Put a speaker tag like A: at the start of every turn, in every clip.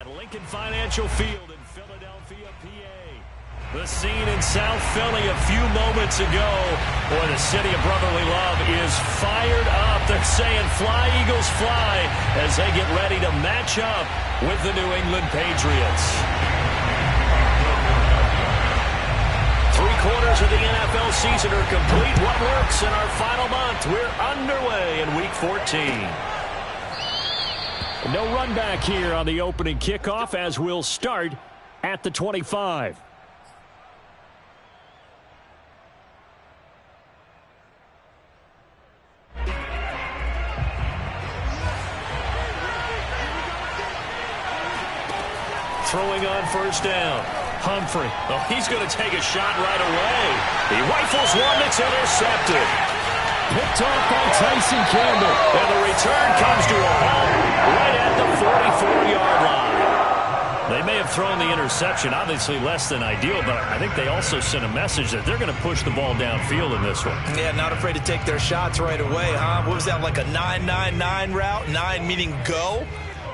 A: At Lincoln Financial Field in Philadelphia, PA. The scene in South Philly a few moments ago. Boy, the city of brotherly love is fired up. They're saying fly, Eagles, fly, as they get ready to match up with the New England Patriots. 3/4 of the NFL season are complete. What works in our final month? We're underway in Week 14. No run back here on the opening kickoff as we'll start at the 25. Throwing on first down. Humphrey. Oh, he's going to take a shot right away. He rifles one that's intercepted. Picked off by Tyson Campbell. And the return comes to a halt right at the 44-yard line. They may have thrown the interception, obviously less than ideal, but I think they also sent a message that they're going to push the ball downfield in this one.
B: Yeah, not afraid to take their shots right away, huh? What was that, like a 9-9-9 route? 9 meaning go?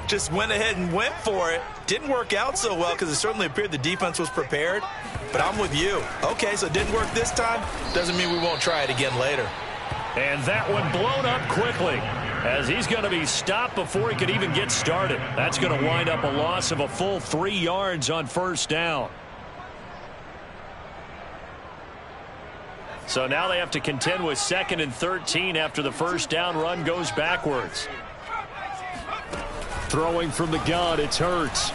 B: Just went ahead and went for it. Didn't work out so well because it certainly appeared the defense was prepared. But I'm with you. Okay, so it didn't work this time. Doesn't mean we won't try it again later.
A: And that one blown up quickly as he's going to be stopped before he could even get started. That's going to wind up a loss of a full 3 yards on first down. So now they have to contend with 2nd and 13 after the first down run goes backwards. Throwing from the gun, it's Hurts.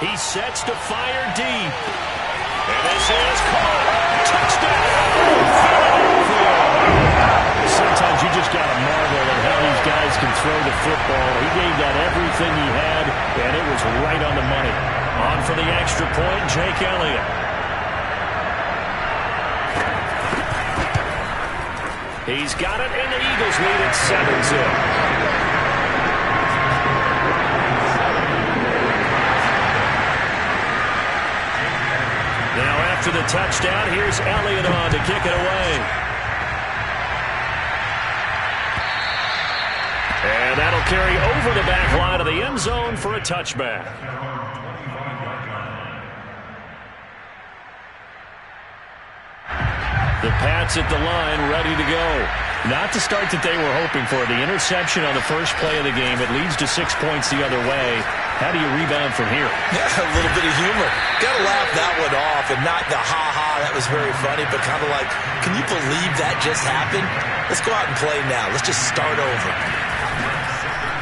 A: He sets to fire deep. And this is caught. Touchdown! Philadelphia! Sometimes you just got to marvel at how these guys can throw the football. He gave that everything he had, and it was right on the money. On for the extra point, Jake Elliott. He's got it, and the Eagles lead at 7-0. Now after the touchdown, here's Elliott on to kick it away. And that'll carry over the back line of the end zone for a touchback. The Pats at the line, ready to go. Not the start that they were hoping for. The interception on the first play of the game. It leads to 6 points the other way. How do you rebound from here?
B: Yeah, a little bit of humor. Got to laugh that one off, and not the ha-ha, that was very funny, but kind of like, can you believe that just happened? Let's go out and play now. Let's just start over.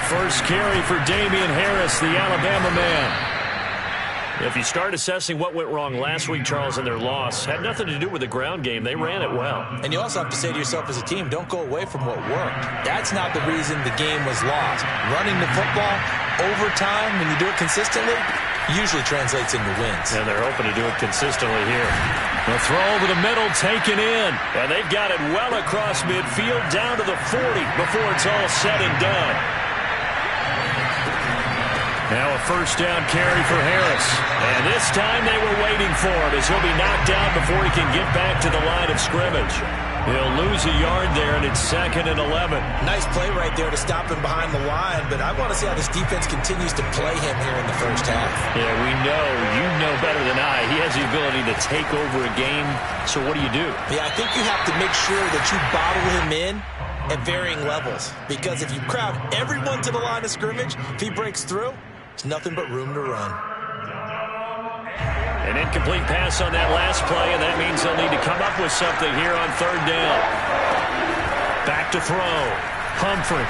A: First carry for Damian Harris, the Alabama man. If you start assessing what went wrong last week, Charles, in their loss, had nothing to do with the ground game. They ran it well.
B: And you also have to say to yourself as a team, don't go away from what worked. That's not the reason the game was lost. Running the football, overtime, when you do it consistently, usually translates into wins.
A: And they're hoping to do it consistently here. The throw over the middle taken in. And they've got it well across midfield down to the 40 before it's all said and done. Now a first down carry for Harris. And this time they were waiting for him as he'll be knocked down before he can get back to the line of scrimmage. He'll lose a yard there, and it's 2nd and 11.
B: Nice play right there to stop him behind the line, but I want to see how this defense continues to play him here in the first half.
A: Yeah, we know. You know better than I. He has the ability to take over a game, so what do you do?
B: Yeah, I think you have to make sure that you bottle him in at varying levels, because if you crowd everyone to the line of scrimmage, if he breaks through, it's nothing but room to run.
A: An incomplete pass on that last play, and that means they'll need to come up with something here on 3rd down. Back to throw. Humphrey.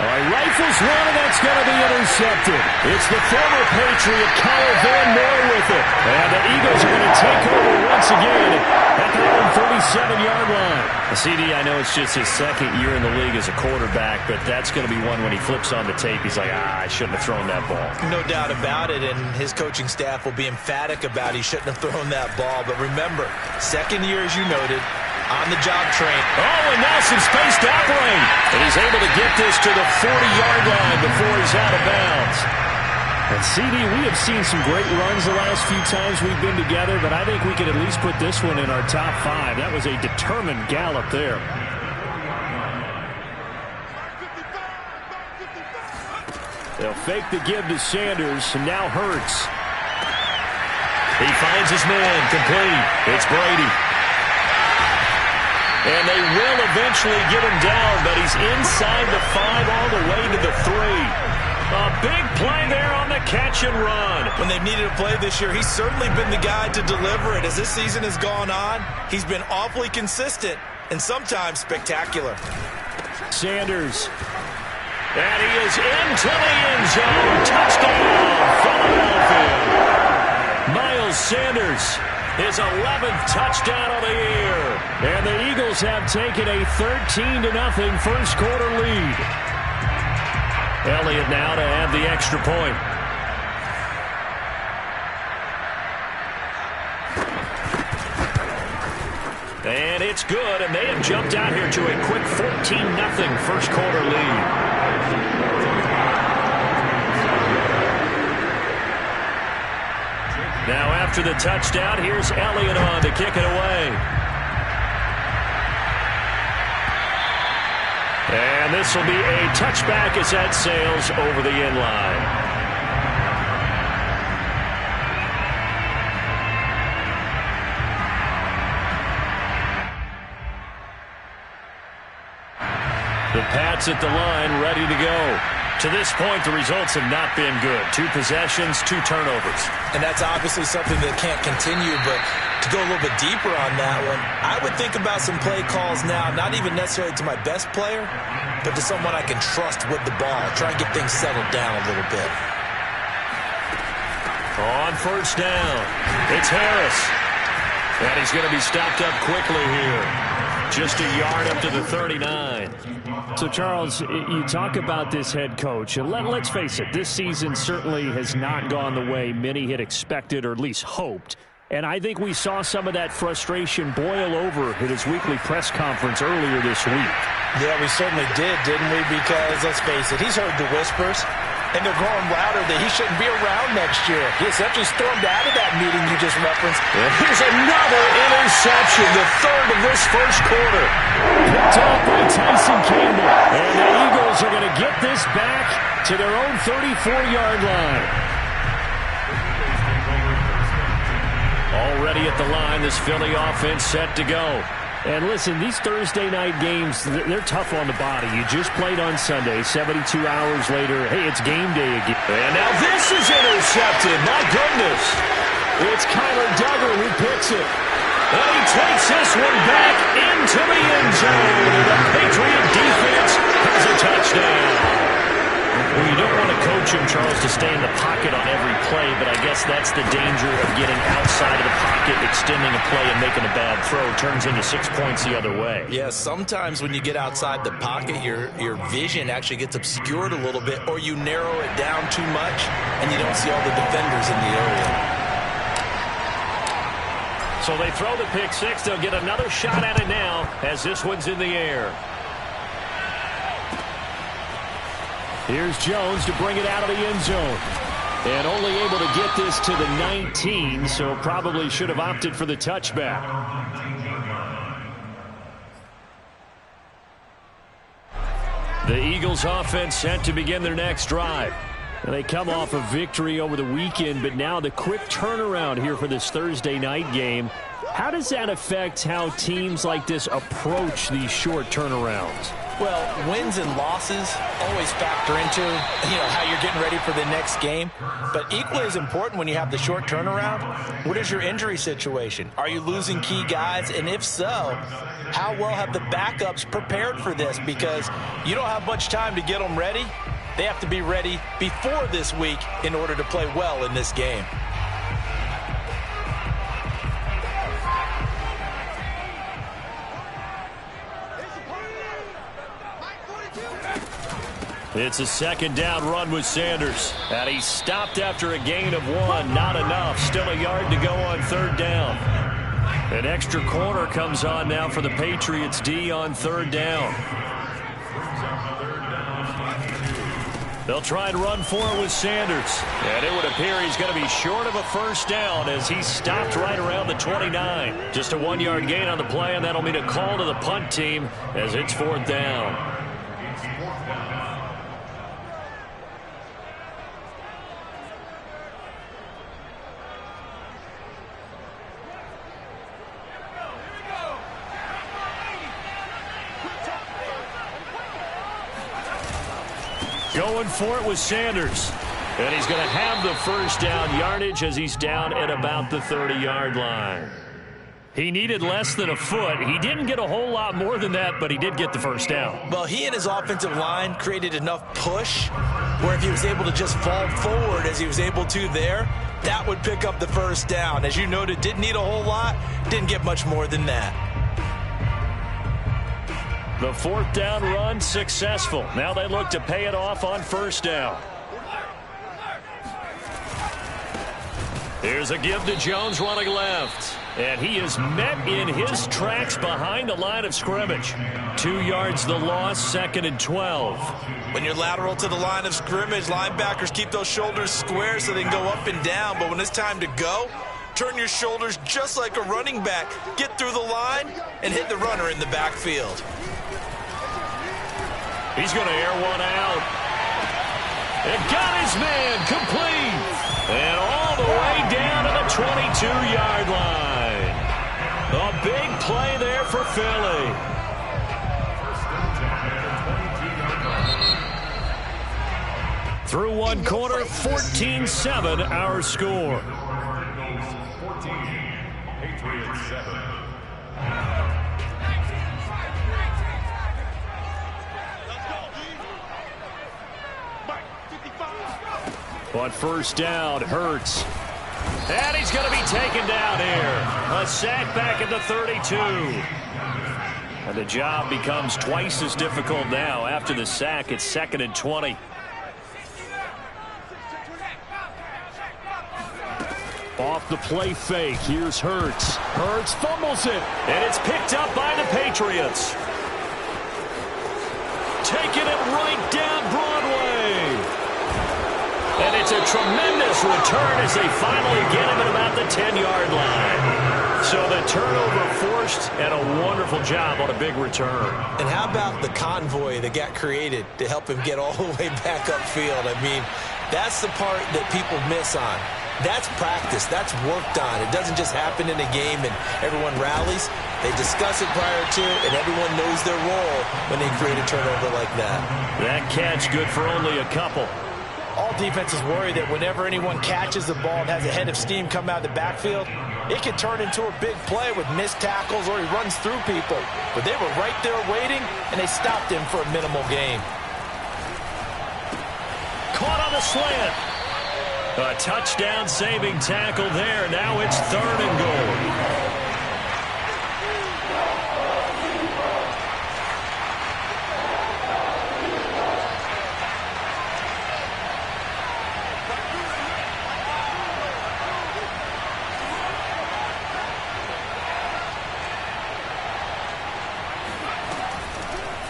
A: Rifles one, and that's going to be intercepted. It's the former Patriot, Kyle Van Noy with it. And the Eagles are going to take over once again at their own 37-yard line. CD, I know it's just his 2nd year in the league as a quarterback, but that's going to be one when he flips on the tape, he's like, I shouldn't have thrown that ball.
B: No doubt about it, and his coaching staff will be emphatic about he shouldn't have thrown that ball. But remember, 2nd year, as you noted, on-the-job train.
A: Oh, and now some space to operate. And he's able to get this to the 40-yard line before he's out of bounds. And CD, we have seen some great runs the last few times we've been together, but I think we could at least put this one in our top 5. That was a determined gallop there. They'll fake the give to Sanders, and now Hurts. He finds his man, complete. It's Brady. And they will eventually get him down, but he's inside the 5 all the way to the 3. A big play there on the catch and run.
B: When they've needed a play this year, he's certainly been the guy to deliver it. As this season has gone on, he's been awfully consistent and sometimes spectacular.
A: Sanders. And he is into the end zone. Touchdown, Philadelphia. Miles Sanders, his 11th touchdown of the year. And the Eagles have taken a 13-0 first quarter lead. Elliott now to add the extra point. And it's good, and they have jumped out here to a quick 14-0 first quarter lead. Now after the touchdown, here's Elliott on to kick it away. And this will be a touchback as that sails over the end line. The Pats at the line, ready to go. To this point, the results have not been good. 2 possessions, 2 turnovers.
B: And that's obviously something that can't continue, but to go a little bit deeper on that one, I would think about some play calls now, not even necessarily to my best player, but to someone I can trust with the ball. Try and get things settled down a little bit.
A: On first down, it's Harris. And he's going to be stopped up quickly here. Just a yard up to the 39. So, Charles, you talk about this head coach. And let's face it, this season certainly has not gone the way many had expected or at least hoped. And I think we saw some of that frustration boil over at his weekly press conference earlier this week.
B: Yeah, we certainly did, didn't we? Because, let's face it, he's heard the whispers, and they're growing louder that he shouldn't be around next year. He essentially stormed out of that meeting you just referenced.
A: And here's another interception, the 3rd of this first quarter. Picked off by Tyson Campbell. And the Eagles are going to get this back to their own 34-yard line. Already at the line, this Philly offense set to go. And listen, these Thursday night games, they're tough on the body. You just played on Sunday, 72 hours later. Hey, it's game day again. And now this is intercepted. My goodness. It's Kyler Duggar who picks it. And he takes this one back into the end zone. And the Patriot defense has a touchdown. Well, you don't want to coach him, Charles, to stay in the pocket on every play, but I guess that's the danger of getting outside of the pocket, extending a play, and making a bad throw. Turns into 6 points the other way.
B: Yeah, sometimes when you get outside the pocket, your vision actually gets obscured a little bit, or you narrow it down too much, and you don't see all the defenders in the area.
A: So they throw the pick six. They'll get another shot at it now as this one's in the air. Here's Jones to bring it out of the end zone. And only able to get this to the 19, so probably should have opted for the touchback. The Eagles offense set to begin their next drive. And they come off a victory over the weekend, but now the quick turnaround here for this Thursday night game. How does that affect how teams like this approach these short turnarounds?
B: Well, wins and losses always factor into, how you're getting ready for the next game. But equally as important when you have the short turnaround, what is your injury situation? Are you losing key guys? And if so, how well have the backups prepared for this? Because you don't have much time to get them ready. They have to be ready before this week in order to play well in this game.
A: It's a second down run with Sanders. And he stopped after a gain of 1. Not enough. Still a yard to go on third down. An extra corner comes on now for the Patriots D on third down. They'll try and run for it with Sanders. And it would appear he's going to be short of a first down as he stopped right around the 29. Just a 1-yard gain on the play, and that'll mean a call to the punt team as it's fourth down. Going for it with Sanders. And he's going to have the first down yardage as he's down at about the 30-yard line. He needed less than a foot. He didn't get a whole lot more than that, but he did get the first down.
B: Well, he and his offensive line created enough push where if he was able to just fall forward as he was able to there, that would pick up the first down. As you noted, didn't need a whole lot, didn't get much more than that.
A: The fourth down run successful. Now they look to pay it off on first down. Here's a give to Jones running left. And he is met in his tracks behind the line of scrimmage. 2 yards the loss, 2nd and 12.
B: When you're lateral to the line of scrimmage, linebackers keep those shoulders square so they can go up and down. But when it's time to go, turn your shoulders just like a running back. Get through the line and hit the runner in the backfield.
A: He's going to air one out. And got his man complete. And all the way down to the 22-yard line. A big play there for Philly. Through one quarter, 14-7 our score. Patriots 7. On first down, Hurts. And he's going to be taken down here. A sack back at the 32. And the job becomes twice as difficult now. After the sack, it's 2nd and 20. Off the play fake, here's Hurts. Hurts fumbles it. And it's picked up by the Patriots. Taking it right down Broadway. And it's a tremendous return as they finally get him at about the 10-yard line. So the turnover forced and a wonderful job on a big return.
B: And how about the convoy that got created to help him get all the way back upfield? I mean, that's the part that people miss on. That's practice. That's worked on. It doesn't just happen in a game and everyone rallies. They discuss it prior to it, and everyone knows their role when they create a turnover like that.
A: That catch good for only a couple.
B: All defenses worry that whenever anyone catches the ball and has a head of steam come out of the backfield, it can turn into a big play with missed tackles or he runs through people. But they were right there waiting, and they stopped him for a minimal gain.
A: Caught on the slant. A touchdown-saving tackle there. Now it's 3rd and goal.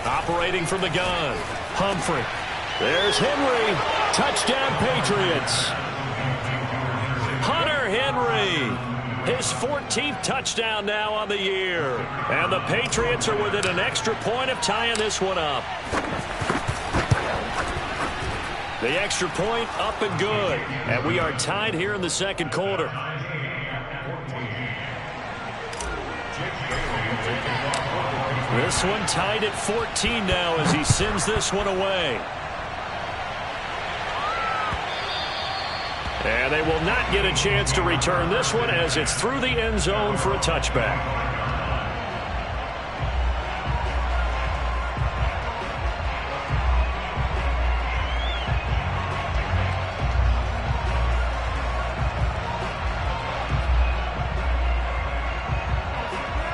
A: Operating from the gun, Humphrey. There's Henry. Touchdown, Patriots. Hunter Henry. His 14th touchdown now on the year. And the Patriots are within an extra point of tying this one up. The extra point up and good. And we are tied here in the second quarter. This one tied at 14 now as he sends this one away. And they will not get a chance to return this one as it's through the end zone for a touchback.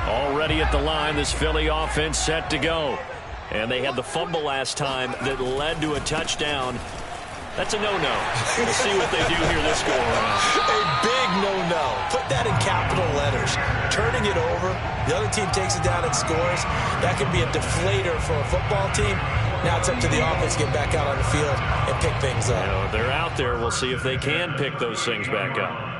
A: Already at the line, this Philly offense set to go. And they had the fumble last time that led to a touchdown. That's a no-no. We'll see what they do here this go around.
B: A big no-no. Put that in capital letters. Turning it over, the other team takes it down and scores. That can be a deflator for a football team. Now it's up to the offense to get back out on the field and pick things up.
A: You know, they're out there. We'll see if they can pick those things back up.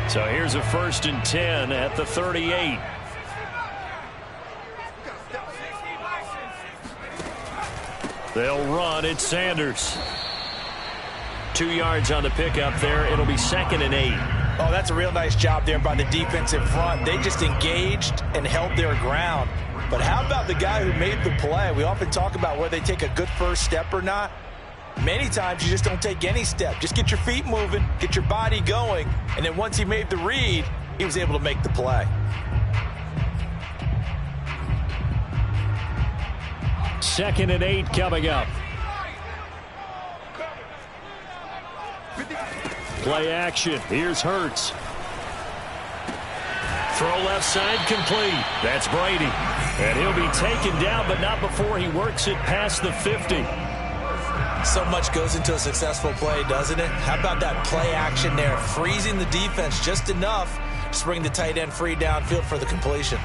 A: So here's a 1st and 10 at the 38. They'll run. It's Sanders. 2 yards on the pickup there. It'll be 2nd and 8.
B: Oh, that's a real nice job there by the defensive front. They just engaged and held their ground. But how about the guy who made the play? We often talk about whether they take a good first step or not. Many times you just don't take any step. Just get your feet moving, get your body going, and then once he made the read, he was able to make the play.
A: 2nd and 8 coming up. Play action. Here's Hurts. Throw left side complete. That's Brady. And he'll be taken down, but not before he works it past the 50.
B: So much goes into a successful play, doesn't it? How about that play action there? Freezing the defense just enough to bring the tight end free downfield for the completion.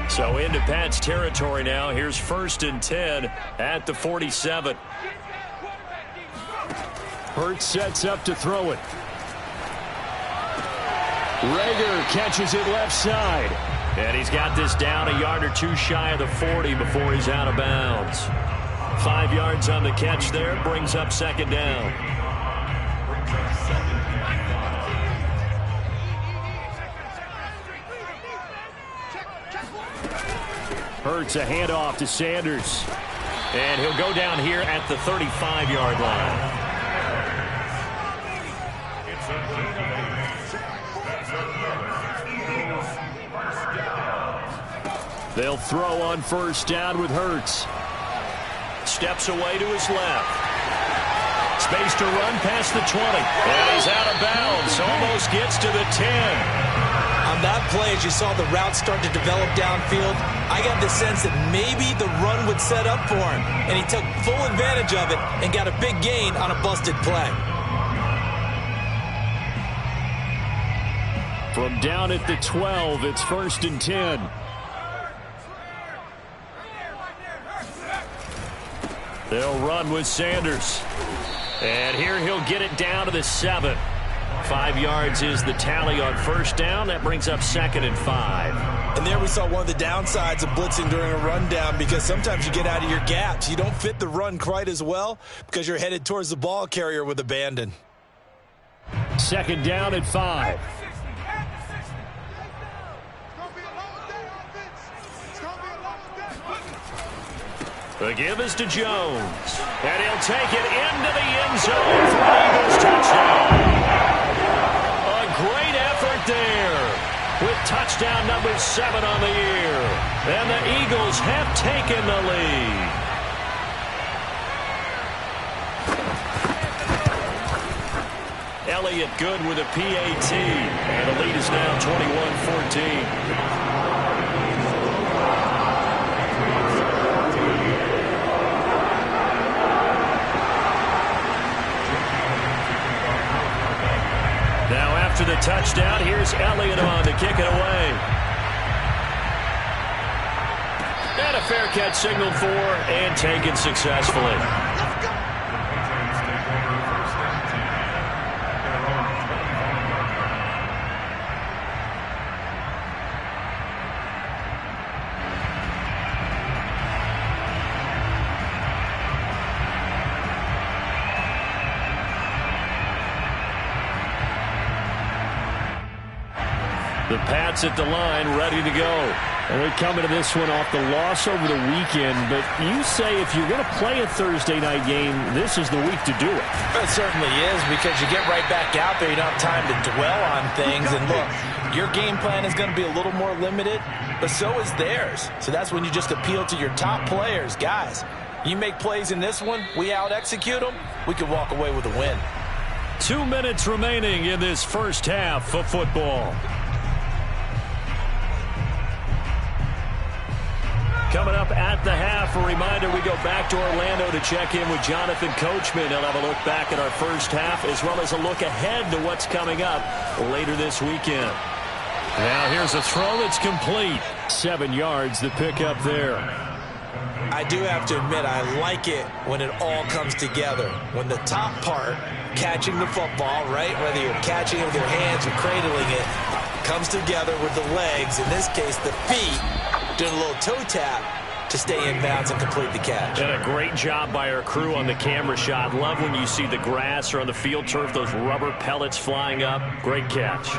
A: So into Pat's territory now. Here's 1st and 10 at the 47. Hurts sets up to throw it. Reagor catches it left side. And he's got this down a yard or 2 shy of the 40 before he's out of bounds. 5 yards on the catch there. Brings up 2nd down. Hurts a handoff to Sanders. And he'll go down here at the 35-yard line. They'll throw on 1st down with Hurts. Steps away to his left. Space to run past the 20. And he's out of bounds. Almost gets to the 10.
B: On that play, as you saw the route start to develop downfield, I got the sense that maybe the run would set up for him. And he took full advantage of it and got a big gain on a busted play.
A: From down at the 12, it's 1st and 10. They'll run with Sanders. And here he'll get it down to the 7. 5 yards is the tally on 1st down. That brings up 2nd and 5.
B: And there we saw one of the downsides of blitzing during a rundown, because sometimes you get out of your gaps. You don't fit the run quite as well because you're headed towards the ball carrier with abandon.
A: 2nd down at 5. The give is to Jones. And he'll take it into the end zone for an Eagles touchdown. A great effort there with touchdown number 7 on the year. And the Eagles have taken the lead. Elliott good with a PAT. And the lead is now 21-14. After the touchdown, here's Elliott on to kick it away. And a fair catch signaled for and taken successfully. The Pats at the line, ready to go. And we're coming to this one off the loss over the weekend, but you say if you're going to play a Thursday night game, this is the week to do it.
B: It certainly is, because you get right back out there. You don't have time to dwell on things. And look, your game plan is going to be a little more limited, but so is theirs. So that's when you just appeal to your top players. Guys, you make plays in this one, we out-execute them, we could walk away with a win.
A: 2 minutes remaining in this first half of football. Coming up at the half, a reminder, we go back to Orlando to check in with Jonathan Coachman. He'll have a look back at our first half, as well as a look ahead to what's coming up later this weekend. Now here's a throw that's complete. 7 yards, the pickup there.
B: I do have to admit, I like it when it all comes together. When the top part, catching the football, right, whether you're catching it with your hands or cradling it, comes together with the legs, in this case the feet, doing a little toe tap to stay in bounds and complete the catch.
A: And a great job by our crew on the camera shot. Love when you see the grass or on the field turf, those rubber pellets flying up. Great catch.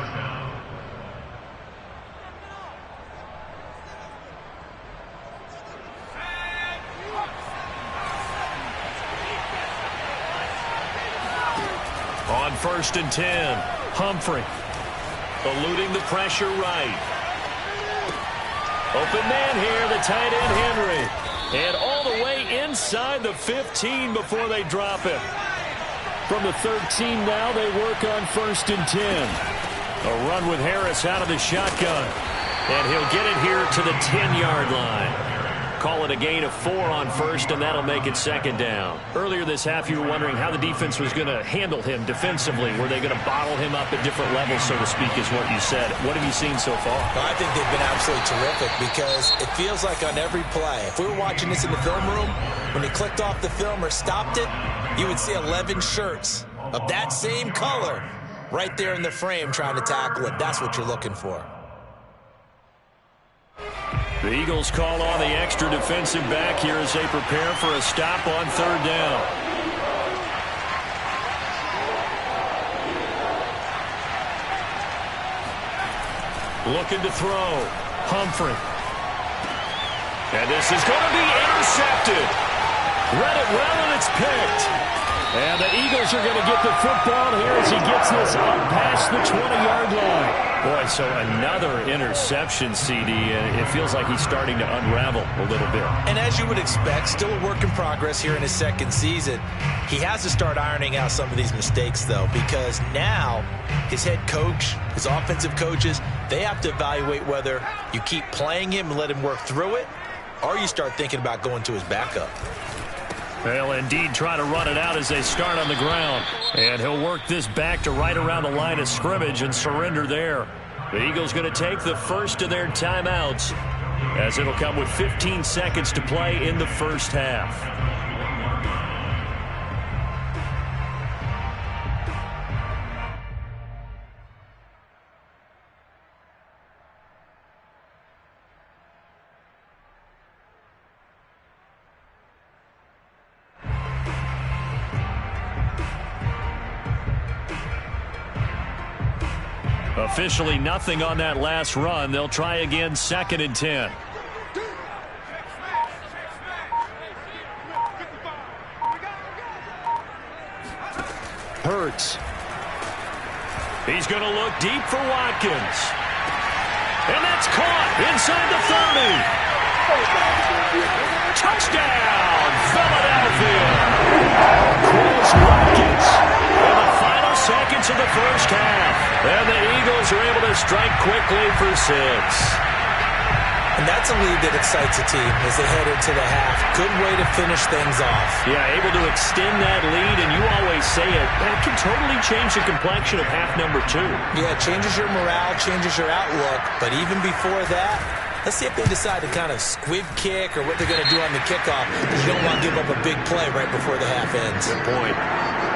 A: On 1st and 10, Humphrey eluding the pressure right. Open man here, the tight end Henry. And all the way inside the 15 before they drop it. From the 13 now, they work on 1st and 10. A run with Harris out of the shotgun. And he'll get it here to the 10-yard line. Call it a gain of 4 on 1st, and that'll make it 2nd down. Earlier this half, you were wondering how the defense was going to handle him defensively. Were they going to bottle him up at different levels, so to speak, is what you said. What have you seen so far?
B: Well, I think they've been absolutely terrific because it feels like on every play, if we were watching this in the film room, when he clicked off the film or stopped it, you would see 11 shirts of that same color right there in the frame trying to tackle it. That's what you're looking for.
A: The Eagles call on the extra defensive back here as they prepare for a stop on 3rd down. Looking to throw. Humphrey. And this is going to be intercepted. Read it well, and it's picked. And the Eagles are going to get the football here as he gets this up past the 20-yard line. Boy, so another interception, CD, and it feels like he's starting to unravel a little bit.
B: And as you would expect, still a work in progress here in his 2nd season. He has to start ironing out some of these mistakes, though, because now his head coach, his offensive coaches, they have to evaluate whether you keep playing him and let him work through it, or you start thinking about going to his backup.
A: They'll indeed try to run it out as they start on the ground. And he'll work this back to right around the line of scrimmage and surrender there. The Eagles going to take the first of their timeouts as it'll come with 15 seconds to play in the 1st half. Officially nothing on that last run. They'll try again 2nd and 10. Hurts. He's going to look deep for Watkins. And that's caught inside the 30. Touchdown, Philadelphia. Chris Watkins. In the final seconds of the 1st half. And the Eagles are able to strike quickly for 6.
B: And that's a lead that excites a team as they head into the half. Good way to finish things off.
A: Yeah, able to extend that lead, and you always say it, that can totally change the complexion of half number 2.
B: Yeah, it changes your morale, changes your outlook. But even before that, let's see if they decide to kind of squib kick or what they're going to do on the kickoff. Because you don't want to give up a big play right before the half ends.
A: Good point.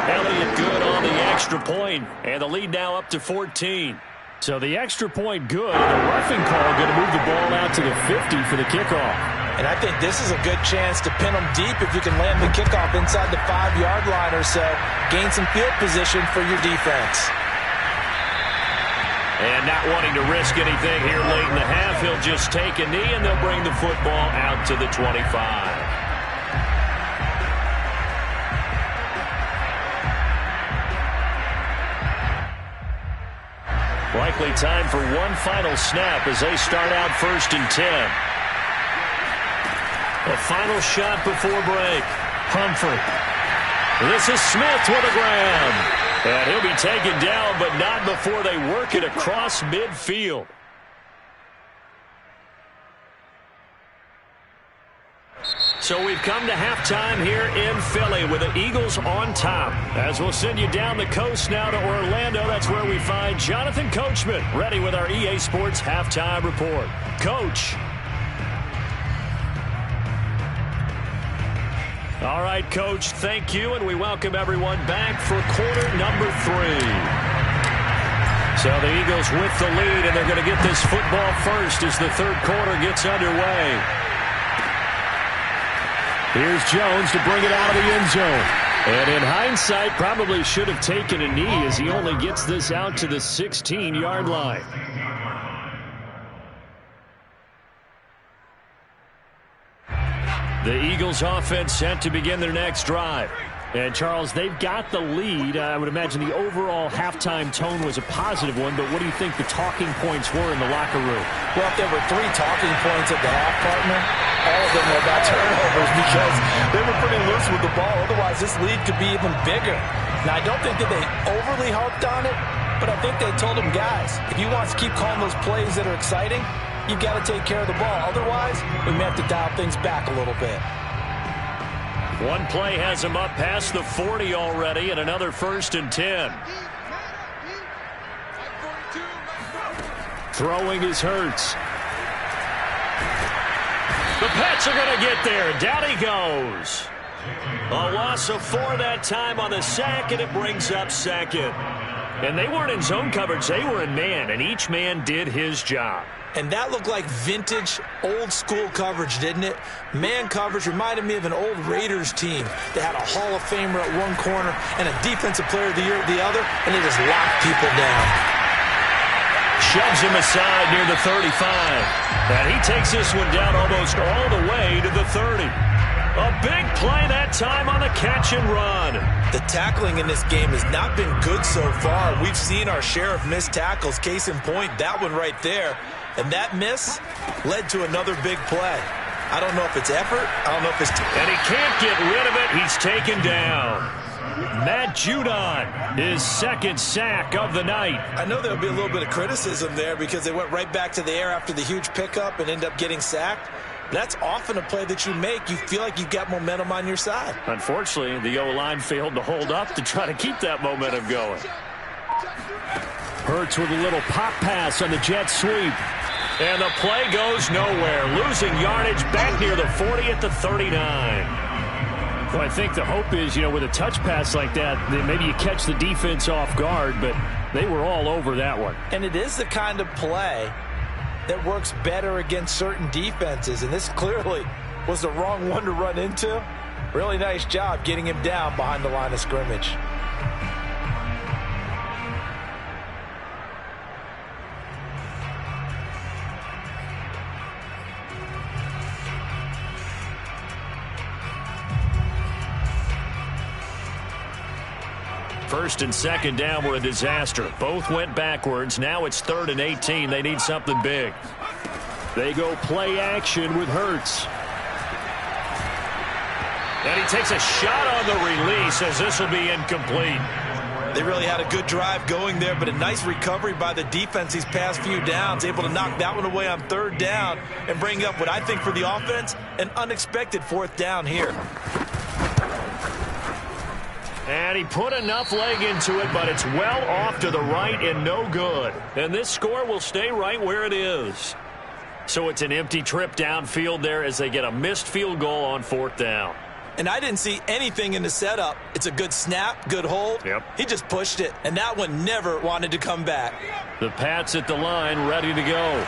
A: Elliott good on the extra point, and the lead now up to 14. So the extra point good, and a roughing call going to move the ball out to the 50 for the kickoff.
B: And I think this is a good chance to pin them deep if you can land the kickoff inside the 5-yard line or so. Gain some field position for your defense.
A: And not wanting to risk anything here late in the half, he'll just take a knee, and they'll bring the football out to the 25. Likely time for one final snap as they start out 1st and 10. A final shot before break. Humphrey. This is Smith with a grab. And he'll be taken down, but not before they work it across midfield. So we've come to halftime here in Philly with the Eagles on top. As we'll send you down the coast now to Orlando, that's where we find Jonathan Coachman ready with our EA Sports Halftime Report. Coach. All right, Coach, thank you, and we welcome everyone back for quarter number 3. So the Eagles with the lead, and they're going to get this football first as the third quarter gets underway. Here's Jones to bring it out of the end zone. And in hindsight, probably should have taken a knee as he only gets this out to the 16-yard line. The Eagles offense set to begin their next drive. And, Charles, they've got the lead. I would imagine the overall halftime tone was a positive one, but what do you think the talking points were in the locker room?
B: Well, if there were 3 talking points at the half, partner, all of them were about turnovers because they were pretty loose with the ball. Otherwise, this lead could be even bigger. Now, I don't think that they overly harped on it, but I think they told them, guys, if you want to keep calling those plays that are exciting, you've got to take care of the ball. Otherwise, we may have to dial things back a little bit.
A: One play has him up past the 40 already, and another 1st and 10. Throwing is Hurts. The Pats are going to get there. Down he goes. A loss of 4 that time on the sack, and it brings up 2nd. And they weren't in zone coverage. They were in man, and each man did his job.
B: And that looked like vintage, old-school coverage, didn't it? Man coverage reminded me of an old Raiders team that had a Hall of Famer at one corner and a Defensive Player of the Year at the other, and they just locked people down.
A: Shoves him aside near the 35. And he takes this one down almost all the way to the 30. A big play that time on the catch and run.
B: The tackling in this game has not been good so far. We've seen our share of missed tackles. Case in point, that one right there. And that miss led to another big play. I don't know if it's effort. I don't know if it's...
A: And he can't get rid of it. He's taken down. Matt Judon, his 2nd sack of the night.
B: I know there'll be a little bit of criticism there because they went right back to the air after the huge pickup and end up getting sacked. That's often a play that you make. You feel like you've got momentum on your side.
A: Unfortunately, the O-line failed to hold up to try to keep that momentum going. Hurts with a little pop pass on the jet sweep. And the play goes nowhere. Losing yardage back near the 40 at the 39. Well, I think the hope is, with a touch pass like that, then maybe you catch the defense off guard, but they were all over that one.
B: And it is the kind of play that works better against certain defenses, and this clearly was the wrong one to run into. Really nice job getting him down behind the line of scrimmage.
A: First and 2nd down were a disaster. Both went backwards. Now it's 3rd and 18. They need something big. They go play action with Hurts. And he takes a shot on the release as this will be incomplete.
B: They really had a good drive going there, but a nice recovery by the defense these past few downs. Able to knock that one away on 3rd down and bring up what I think for the offense, an unexpected 4th down here.
A: And he put enough leg into it, but it's well off to the right and no good. And this score will stay right where it is. So it's an empty trip downfield there as they get a missed field goal on 4th down.
B: And I didn't see anything in the setup. It's a good snap, good hold.
A: Yep.
B: He just pushed it, and that one never wanted to come back.
A: The Pats at the line ready to go.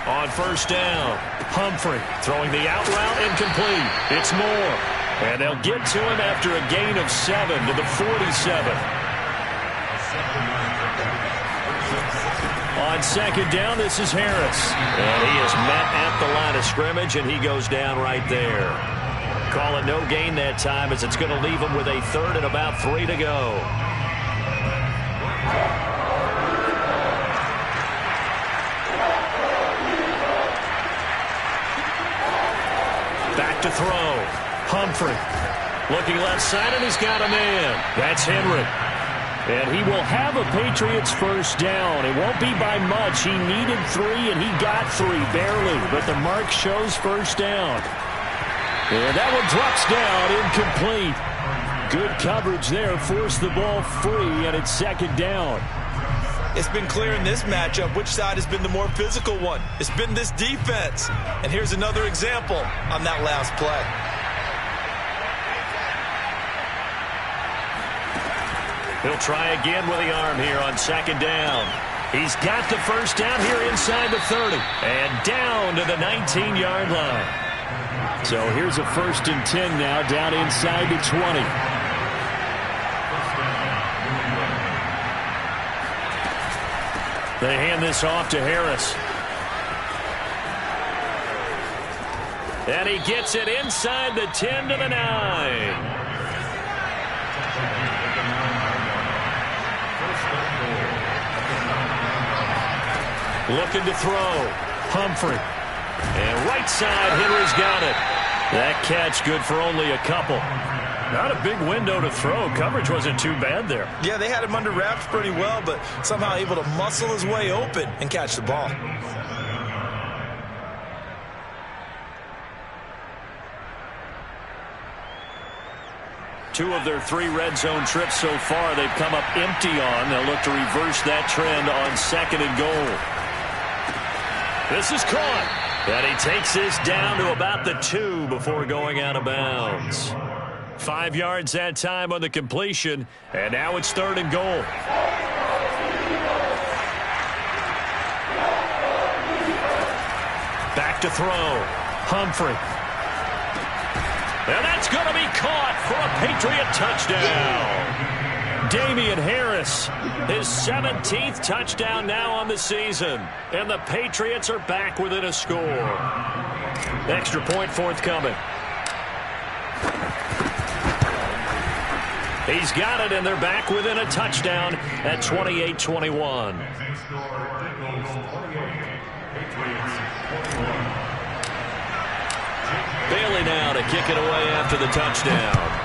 A: On 1st down, Humphrey throwing the out route incomplete. It's Moore. And they'll get to him after a gain of 7 to the 47. On 2nd down, this is Harris. And he is met at the line of scrimmage, and he goes down right there. Call it no gain that time as it's going to leave him with a 3rd and about 3 to go. Back to throw. Humphrey looking left side, and he's got a man. That's Henry. And he will have a Patriots 1st down. It won't be by much. He needed 3, and he got 3, barely. But the mark shows 1st down. And that one drops down, incomplete. Good coverage there. Forced the ball free, and it's 2nd down.
B: It's been clear in this matchup which side has been the more physical one. It's been this defense. And here's another example on that last play.
A: He'll try again with the arm here on second down. He's got the first down here inside the 30 and down to the 19-yard line. So here's a 1st and 10 now down inside the 20. They hand this off to Harris. And he gets it inside the 10 to the 9. Looking to throw. Humphrey. And right side, Henry's got it. That catch good for only a couple. Not a big window to throw. Coverage wasn't too bad there.
B: Yeah, they had him under wraps pretty well, but somehow able to muscle his way open and catch the ball.
A: Two of their 3 red zone trips so far they've come up empty on. They'll look to reverse that trend on 2nd and goal. This is caught. And he takes this down to about the 2 before going out of bounds. 5 yards that time on the completion, and now it's 3rd and goal. Back to throw. Humphrey. And that's going to be caught for a Patriot touchdown. Damian Harris, his 17th touchdown now on the season. And the Patriots are back within a score. Extra point forthcoming. He's got it, and they're back within a touchdown at 28-21. Bailey now to kick it away after the touchdown.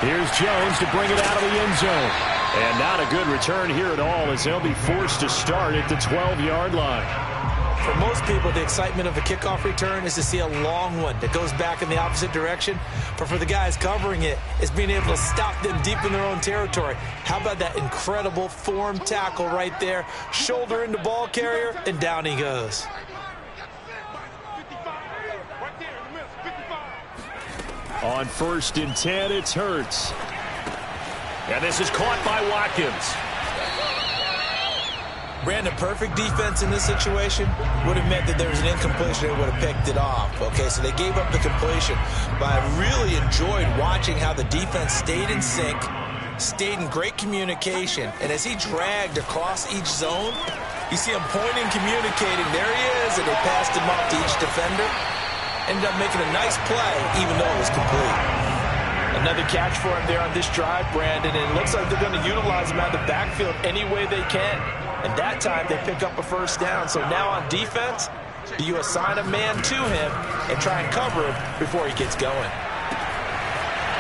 A: Here's Jones to bring it out of the end zone. And not a good return here at all as they'll be forced to start at the 12-yard line.
B: For most people, the excitement of a kickoff return is to see a long one that goes back in the opposite direction. But for the guys covering it, it's being able to stop them deep in their own territory. How about that incredible form tackle right there? Shoulder into ball carrier, and down he goes.
A: On 1st and 10, it's Hurts. And this is caught by Watkins.
B: Brandon, perfect defense in this situation would have meant that there was an incompletion and would have picked it off. Okay, so they gave up the completion. But I really enjoyed watching how the defense stayed in sync, stayed in great communication, and as he dragged across each zone, you see him pointing, communicating. There he is, and they passed him up to each defender. Ended up making a nice play, even though it was complete. Another catch for him there on this drive, Brandon, and it looks like they're going to utilize him out of the backfield any way they can. And that time, they pick up a first down. So now on defense, do you assign a man to him and try and cover him before he gets going?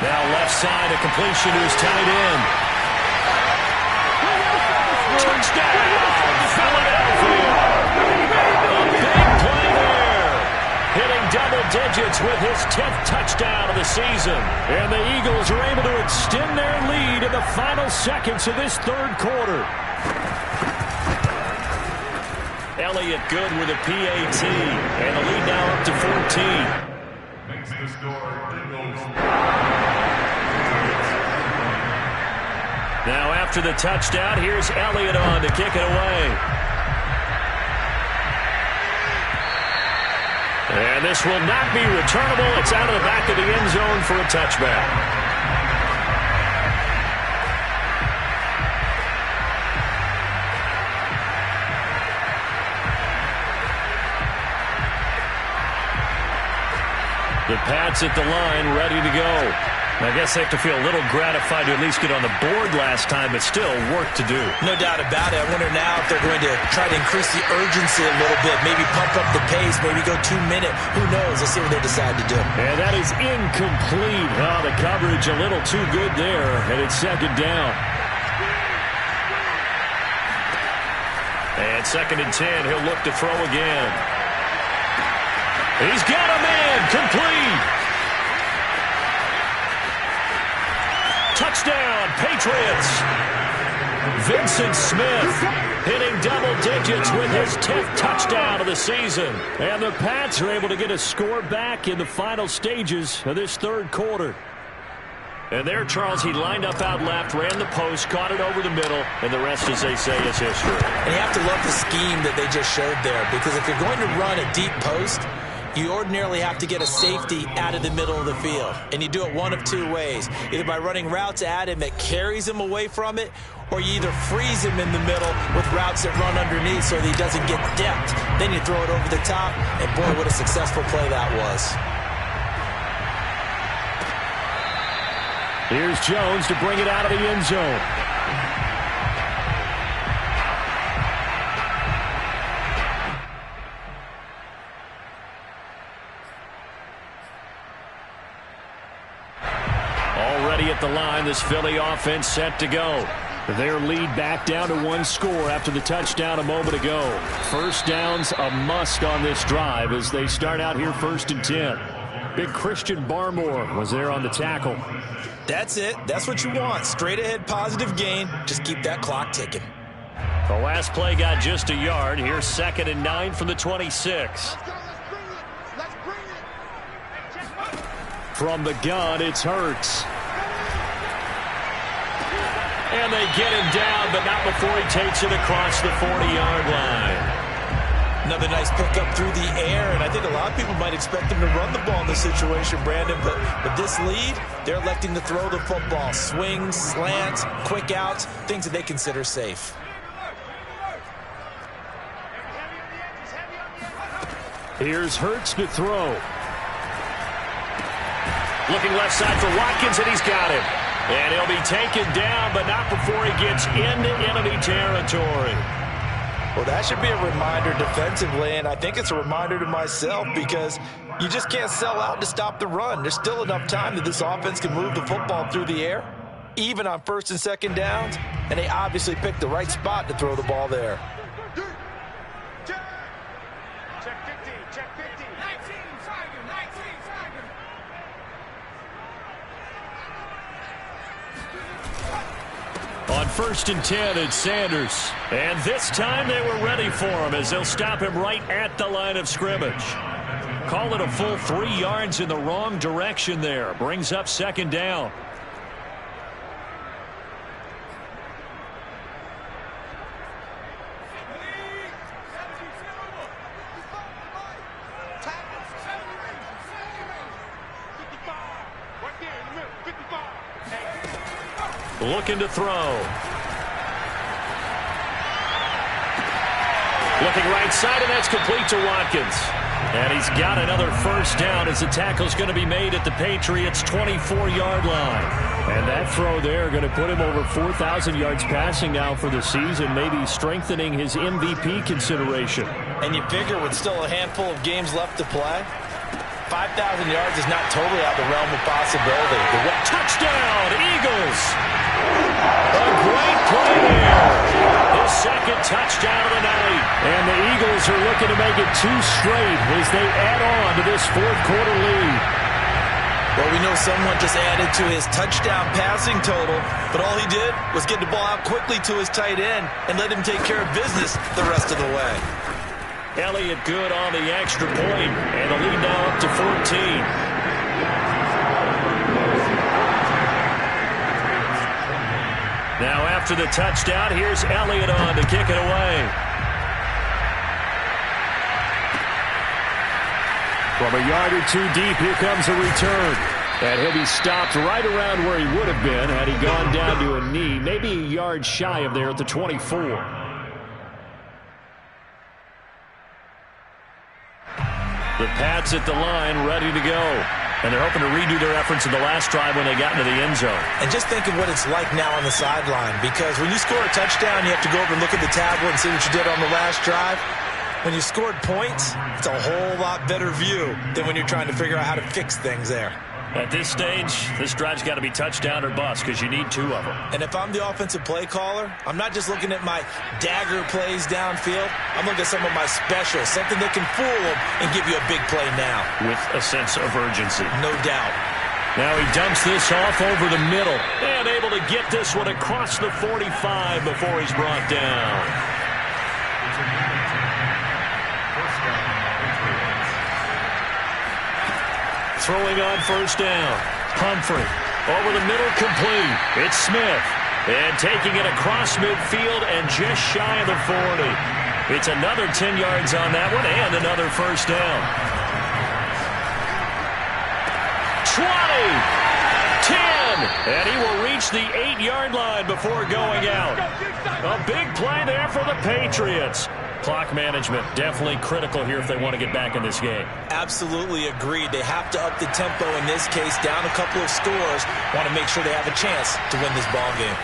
A: Now left side, a completion to his tight end. Touchdown, Philadelphia! A big play there. Hitting double digits with his 10th touchdown of the season. And the Eagles are able to extend their lead in the final seconds of this 3rd quarter. Elliott good with a PAT, and the lead now up to 14. Makes the score Eagles. Now after the touchdown, here's Elliott on to kick it away. And this will not be returnable. It's out of the back of the end zone for a touchback. The Pats at the line, ready to go. I guess they have to feel a little gratified to at least get on the board last time, but still work to do.
B: No doubt about it. I wonder now if they're going to try to increase the urgency a little bit, maybe pump up the pace, maybe go 2-minute. Who knows? Let's see what they decide to do.
A: And that is incomplete. Oh, the coverage a little too good there, and it's 2nd down. And 2nd and 10, he'll look to throw again. He's got a man, complete. Touchdown, Patriots! Vincent Smith hitting double digits with his 10th touchdown of the season. And the Pats are able to get a score back in the final stages of this third quarter. And there, Charles, he lined up out left, ran the post, caught it over the middle, and the rest, as they say, is history.
B: And you have to love the scheme that they just showed there, because if you're going to run a deep post, you ordinarily have to get a safety out of the middle of the field. And you do it one of two ways, either by running routes at him that carries him away from it, or you either freeze him in the middle with routes that run underneath so that he doesn't get depth. Then you throw it over the top, and boy, what a successful play that was.
A: Here's Jones to bring it out of the end zone. Already at the line, this Philly offense set to go. Their lead back down to one score after the touchdown a moment ago. First down's a must on this drive as they start out here 1st and 10. Big Christian Barmore was there on the tackle.
B: That's it. That's what you want. Straight ahead positive gain. Just keep that clock ticking.
A: The last play got just a yard. Here's 2nd and 9 from the 26. From the gun, it's Hurts. And they get him down, but not before he takes it across the 40-yard line.
B: Another nice pickup through the air, and I think a lot of people might expect him to run the ball in this situation, Brandon, but with this lead, they're electing to throw the football. Swings, slants, quick outs, things that they consider safe.
A: Here's Hurts to throw. Looking left side for Watkins, and he's got him. And he'll be taken down, but not before he gets into enemy territory.
B: Well, that should be a reminder defensively, and I think it's a reminder to myself because you just can't sell out to stop the run. There's still enough time that this offense can move the football through the air, even on 1st and 2nd downs, and they obviously picked the right spot to throw the ball there.
A: On 1st and 10, it's Sanders. And this time they were ready for him as they'll stop him right at the line of scrimmage. Call it a full 3 yards in the wrong direction there. Brings up 2nd down. Looking to throw. Looking right side, and that's complete to Watkins. And he's got another first down as the tackle's going to be made at the Patriots' 24-yard line. And that throw there going to put him over 4,000 yards passing now for the season, maybe strengthening his MVP consideration.
B: And you figure with still a handful of games left to play, 5,000 yards is not totally out of the realm of possibility.
A: Touchdown, Eagles! A great play there. His 2nd touchdown of the night. And the Eagles are looking to make it 2 straight as they add on to this 4th quarter lead.
B: Well, we know someone just added to his touchdown passing total, but all he did was get the ball out quickly to his tight end and let him take care of business the rest of the way.
A: Elliott good on the extra point, and the lead now up to 14. Now after the touchdown, here's Elliott on to kick it away. From a yard or 2 deep, here comes a return. And he'll be stopped right around where he would have been had he gone down to a knee, maybe a yard shy of there at the 24. The Pats at the line, ready to go. And they're hoping to redo their efforts in the last drive when they got into the end zone.
B: And just think of what it's like now on the sideline, because when you score a touchdown, you have to go over and look at the tablet and see what you did on the last drive. When you scored points, it's a whole lot better view than when you're trying to figure out how to fix things there.
A: At this stage, this drive's got to be touchdown or bust because you need 2 of them.
B: And if I'm the offensive play caller, I'm not just looking at my dagger plays downfield. I'm looking at some of my specials, something that can fool them and give you a big play now.
A: With a sense of urgency.
B: No doubt.
A: Now he dumps this off over the middle and able to get this one across the 45 before he's brought down. Throwing on first down. Humphrey over the middle, complete. It's Smith. And taking it across midfield and just shy of the 40. It's another 10 yards on that one and another first down. 20, 10, and he will reach the 8-yard line before going out. A big play there for the Patriots. Clock management definitely critical here if they want to get back in this game.
B: Absolutely agreed. They have to up the tempo in this case, down a couple of scores. Want to make sure they have a chance to win this ball game.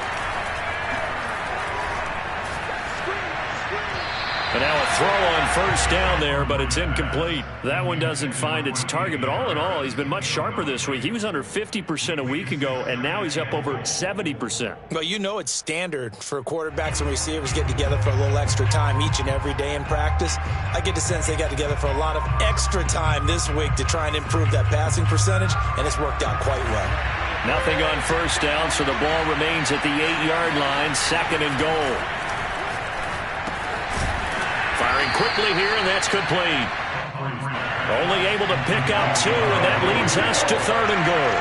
A: And now a throw on first down there, but it's incomplete. That one doesn't find its target, but all in all, he's been much sharper this week. He was under 50% a week ago, and now he's up over 70%.
B: Well, you know it's standard for quarterbacks and receivers get together for a little extra time each and every day in practice. I get the sense they got together for a lot of extra time this week to try and improve that passing percentage, and it's worked out quite well.
A: Nothing on first down, so the ball remains at the 8-yard line, second and goal. Firing quickly here, and that's complete. Only able to pick up 2, and that leads us to third and goal.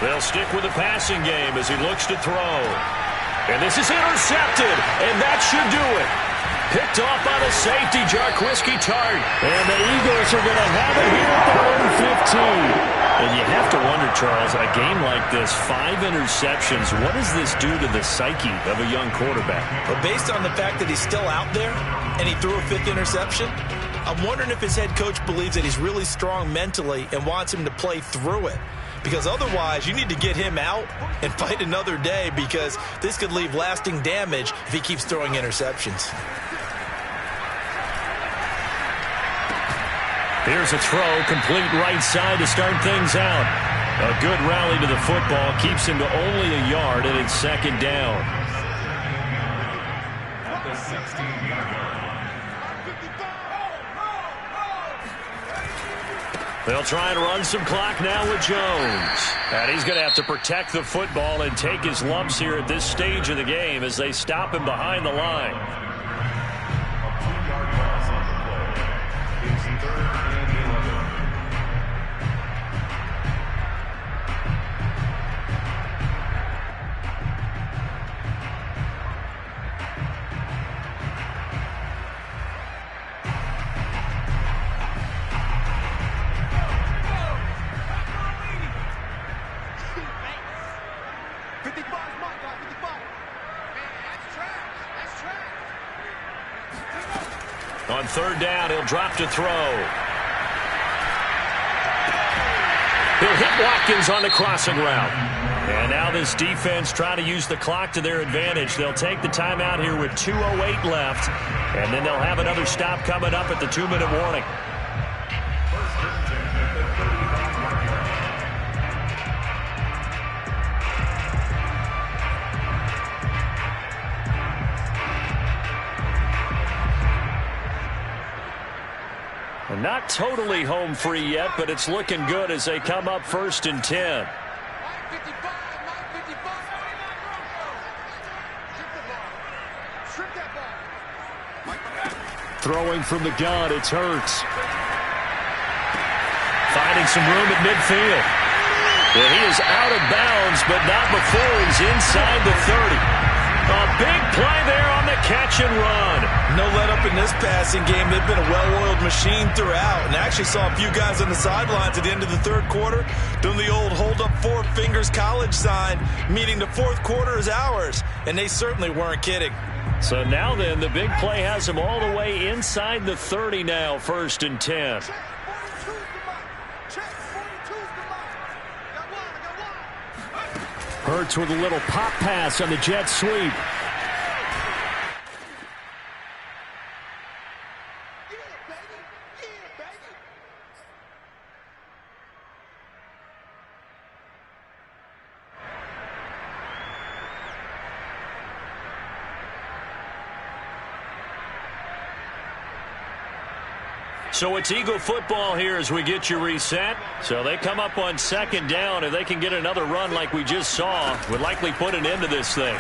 A: They'll stick with the passing game as he looks to throw. And this is intercepted, and that should do it. Picked off by the safety, Jarquiski Tart. And the Eagles are going to have it here at their own 15. And you have to wonder, Charles, a game like this, 5 interceptions, what does this do to the psyche of a young quarterback?
B: But based on the fact that he's still out there and he threw a 5th interception, I'm wondering if his head coach believes that he's really strong mentally and wants him to play through it. Because otherwise, you need to get him out and fight another day, because this could leave lasting damage if he keeps throwing interceptions.
A: Here's a throw, complete right side to start things out. A good rally to the football keeps him to only a yard, and it's second down. They'll try and run some clock now with Jones. And he's going to have to protect the football and take his lumps here at this stage of the game as they stop him behind the line. On third down, he'll drop to throw. He'll hit Watkins on the crossing route. And now this defense trying to use the clock to their advantage. They'll take the timeout here with 2:08 left. And then they'll have another stop coming up at the 2-minute warning. Not totally home free yet, but it's looking good as they come up 1st and 10. Throwing from the gun, it's Hurts. Finding some room at midfield. And he is out of bounds, but not before he's inside the 30. A big play there on the catch and run.
B: No let up in this passing game. They've been a well-oiled machine throughout. And I actually saw a few guys on the sidelines at the end of the third quarter doing the old hold up 4 fingers college sign, meaning the fourth quarter is ours. And they certainly weren't kidding.
A: So now then, the big play has him all the way inside the 30 now, 1st and 10. Hurts with a little pop pass on the jet sweep. So it's Eagle football here as we get you reset. So they come up on second down. If they can get another run like we just saw, would likely put an end to this thing.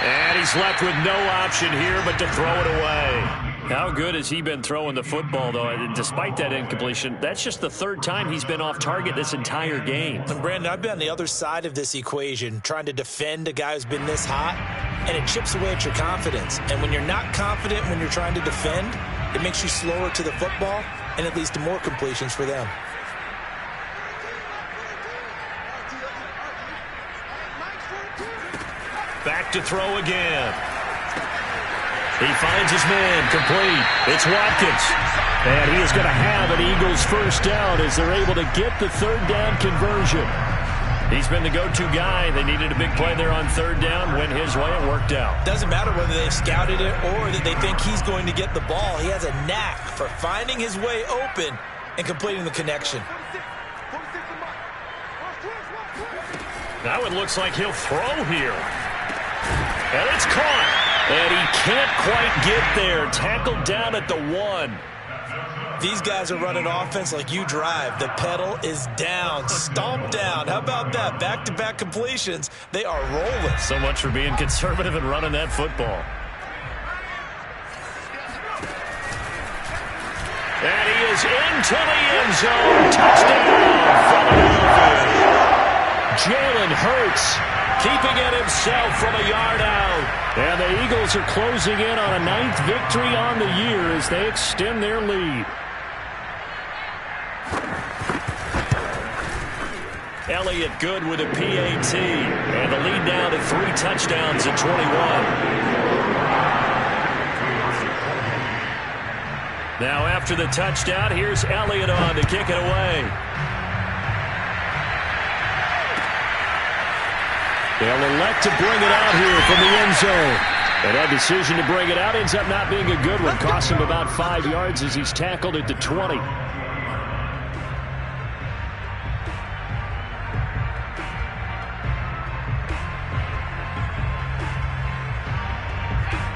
A: And he's left with no option here but to throw it away. How good has he been throwing the football, though? And despite that incompletion, that's just the third time he's been off target this entire game.
B: And Brandon, I've been on the other side of this equation, trying to defend a guy who's been this hot, and it chips away at your confidence. And when you're not confident when you're trying to defend, it makes you slower to the football, and it leads to more completions for them.
A: Back to throw again. He finds his man, complete. It's Watkins. And he is going to have an Eagles first down as they're able to get the third down conversion. He's been the go-to guy. They needed a big play there on third down. Went his way, it worked out.
B: Doesn't matter whether they've scouted it or that they think he's going to get the ball. He has a knack for finding his way open and completing the connection.
A: Now it looks like he'll throw here. And it's caught. And he can't quite get there. Tackled down at the 1.
B: These guys are running offense like you drive. The pedal is down, stomped down. How about that? Back-to-back completions. They are rolling.
A: So much for being conservative and running that football. And he is into the end zone. Touchdown, Philadelphia. Jalen Hurts keeping it himself from a yard out. And the Eagles are closing in on a 9th victory on the year as they extend their lead. Elliott good with a PAT. And the lead now to 3 touchdowns at 21. Now after the touchdown, here's Elliott on to kick it away. They'll elect to bring it out here from the end zone. And that decision to bring it out ends up not being a good one. Cost him about 5 yards as he's tackled at the 20.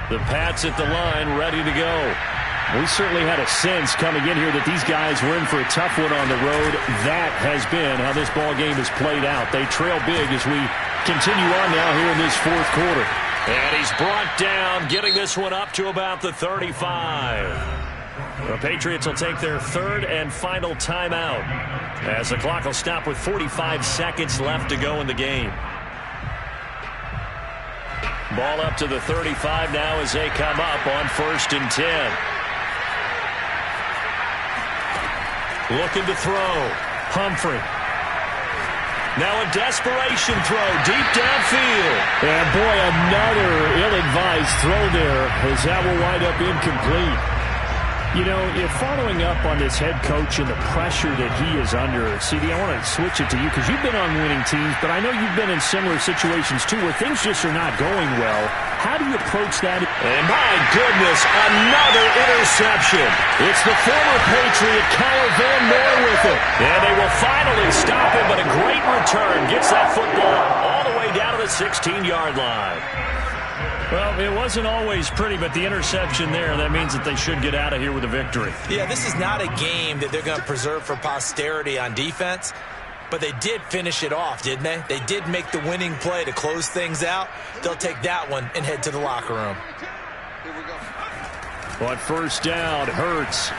A: The Pats at the line, ready to go. We certainly had a sense coming in here that these guys were in for a tough one on the road. That has been how this ball game has played out. They trail big as we continue on now here in this fourth quarter. And he's brought down, getting this one up to about the 35. The Patriots will take their third and final timeout as the clock will stop with 45 seconds left to go in the game. Ball up to the 35 now as they come up on 1st and 10. Looking to throw. Humphrey. Now a desperation throw deep downfield. And boy, another ill-advised throw there as that will wind up incomplete. You know, if following up on this head coach and the pressure that he is under, CD, I want to switch it to you because you've been on winning teams, but I know you've been in similar situations too where things just are not going well. How do you approach that? And my goodness, another interception. It's the former Patriot, Kyle Van Noy with it. And they will finally stop him, but a great return gets that football all the way down to the 16-yard line. Well, it wasn't always pretty, but the interception there, that means that they should get out of here with a victory.
B: Yeah, this is not a game that they're going to preserve for posterity on defense, but they did finish it off, didn't they? They did make the winning play to close things out. They'll take that one and head to the locker room.
A: On 1st down, Hurts.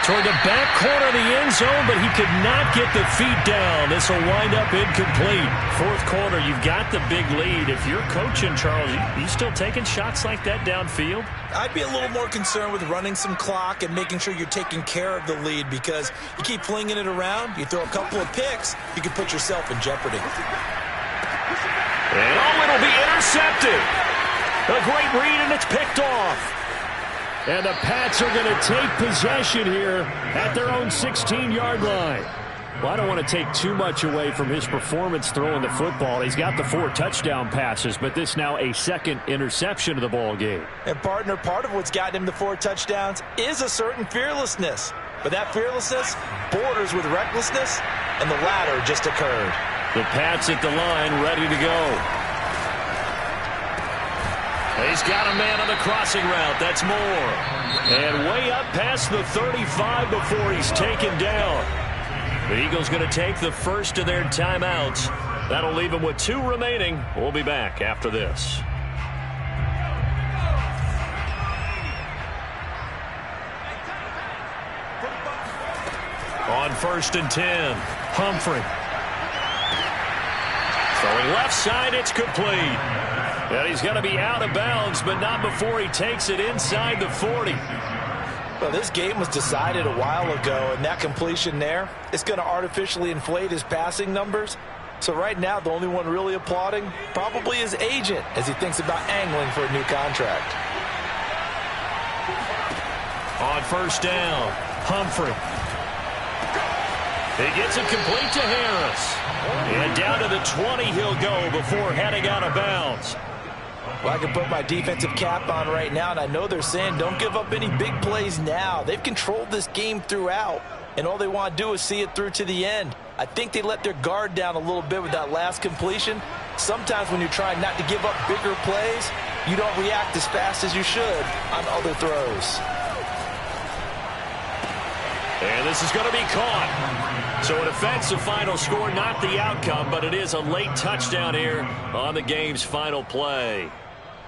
A: Toward the back corner of the end zone, but he could not get the feet down. This will wind up incomplete. 4th quarter, you've got the big lead. If you're coaching, Charles, you still taking shots like that downfield?
B: I'd be a little more concerned with running some clock and making sure you're taking care of the lead because you keep flinging it around, you throw a couple of picks, you can put yourself in jeopardy.
A: And it'll be intercepted. A great read, and it's picked off. And the Pats are going to take possession here at their own 16-yard line. Well, I don't want to take too much away from his performance throwing the football. He's got the 4 touchdown passes, but this now a 2nd interception of the ball game.
B: And, partner, part of what's gotten him the 4 touchdowns is a certain fearlessness. But that fearlessness borders with recklessness, and the latter just occurred.
A: The Pats at the line, ready to go. He's got a man on the crossing route. That's Moore. And way up past the 35 before he's taken down. The Eagles going to take the first of their timeouts. That'll leave them with 2 remaining. We'll be back after this. On 1st and 10, Humphrey. Throwing left side, it's complete. And he's going to be out of bounds, but not before he takes it inside the 40.
B: Well, this game was decided a while ago, and that completion there, it's going to artificially inflate his passing numbers. So right now, the only one really applauding probably his agent as he thinks about angling for a new contract.
A: On 1st down, Humphrey. He gets it complete to Harris. And down to the 20 he'll go before heading out of bounds.
B: Well, I can put my defensive cap on right now, and I know they're saying don't give up any big plays now. They've controlled this game throughout, and all they want to do is see it through to the end. I think they let their guard down a little bit with that last completion. Sometimes when you're trying not to give up bigger plays, you don't react as fast as you should on other throws.
A: And this is going to be caught. So it affects the final score, not the outcome, but it is a late touchdown here on the game's final play.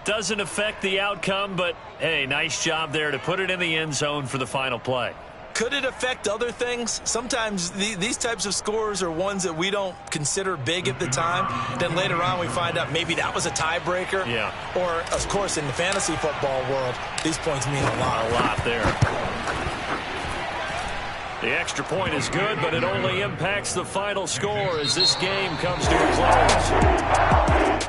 A: Doesn't affect the outcome, but, hey, nice job there to put it in the end zone for the final play.
B: Could it affect other things? Sometimes these types of scores are ones that we don't consider big at the time. Then later on we find out maybe that was a tiebreaker.
A: Yeah.
B: Or, of course, in the fantasy football world, these points mean a lot.
A: A lot there. The extra point is good, but it only impacts the final score as this game comes to a close.